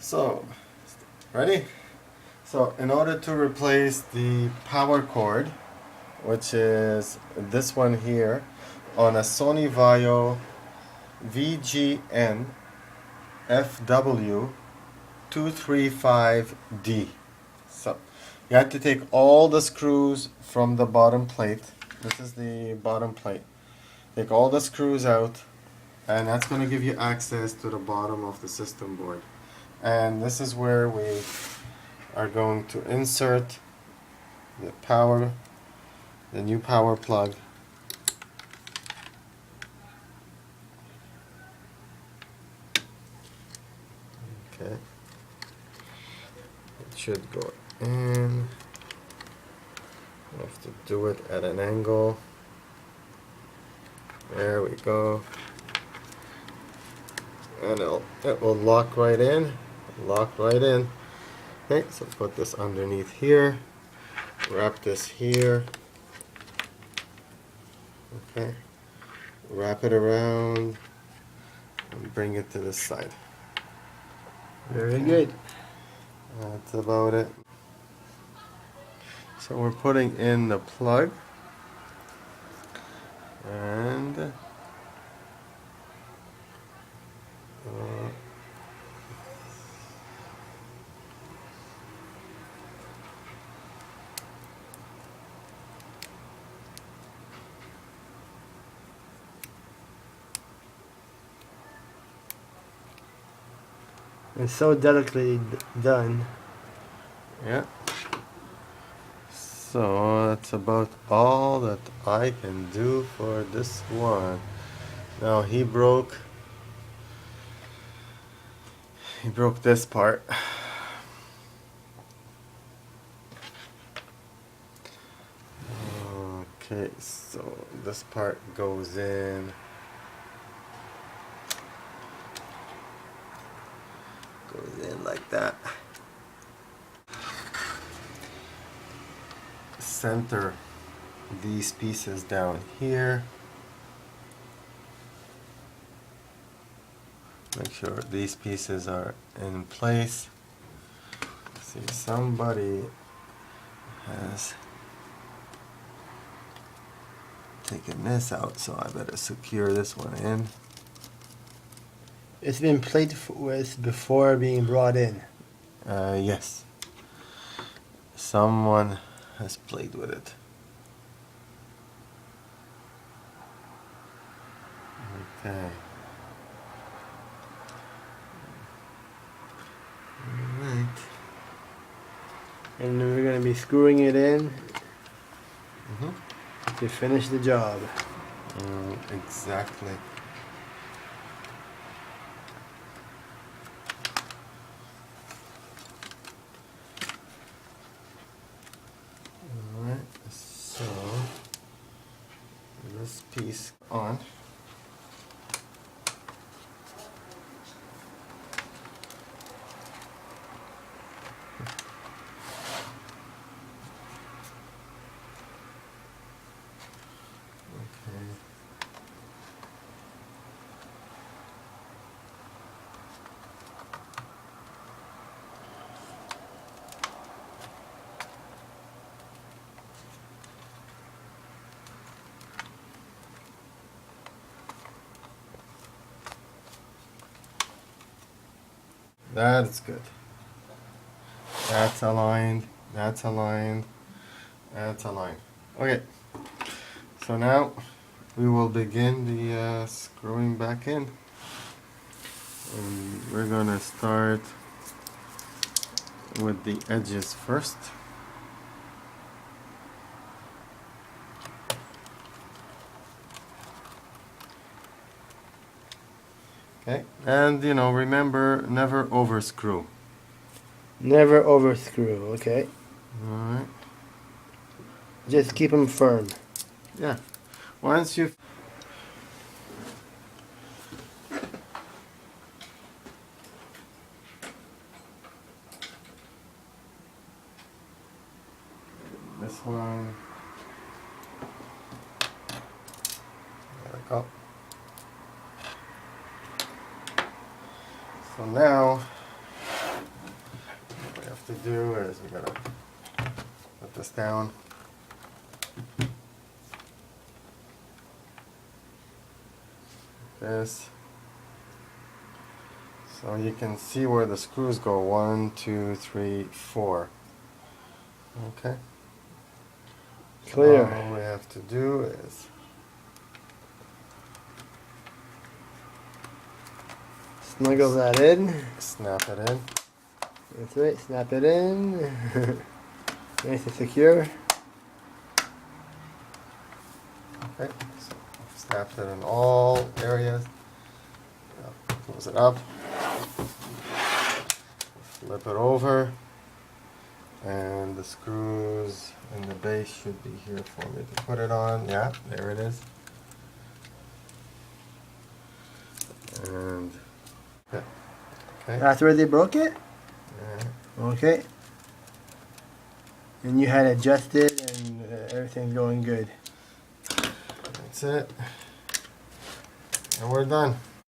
So, ready? So, in order to replace the power cord, which is this one here, on a Sony Vaio VGN FW235D. So, you have to take all the screws from the bottom plate. This is the bottom plate. Take all the screws out, and that's going to give you access to the bottom of the system board. And this is where we are going to insert the new power plug. Okay. It should go in. You have to do it at an angle. There we go. And it will lock right in. Lock right in. Okay, so put this underneath here. Wrap this here. Okay. Wrap it around and bring it to this side. Very good. That's about it. So we're putting in the plug, and It's so delicately done. yeah. So that's about all that I can do for this one. Now he broke this part. Okay, so this part goes in. Goes in like that. Center these pieces down here. Make sure these pieces are in place. See, somebody has taken this out, so I better secure this one in. It's been played with before being brought in. Yes. Someone has played with it. Okay. Alright. And then we're going to be screwing it in to finish the job. Exactly. Alright, so this piece on. Okay. That's good. That's aligned. That's aligned. That's aligned. Okay. So now we will begin the screwing back in. And we're gonna start with the edges first. Okay, and remember, never over screw. Never over screw, okay? Alright. Just keep them firm. Yeah. Once you this one, there we go. So now to do is we gotta put this down. This. So you can see where the screws go. 1, 2, 3, 4. Okay. Clear. All we have to do is Snuggle that in. snap it in. That's right, snap it in. Nice and secure. Okay, so snap it in all areas. Close it up. Flip it over. And the screws in the base should be here for me to put it on. Yeah, there it is. And yeah. Okay. That's where they broke it? Yeah. Okay. And you had adjusted and everything's going good. That's it. And we're done.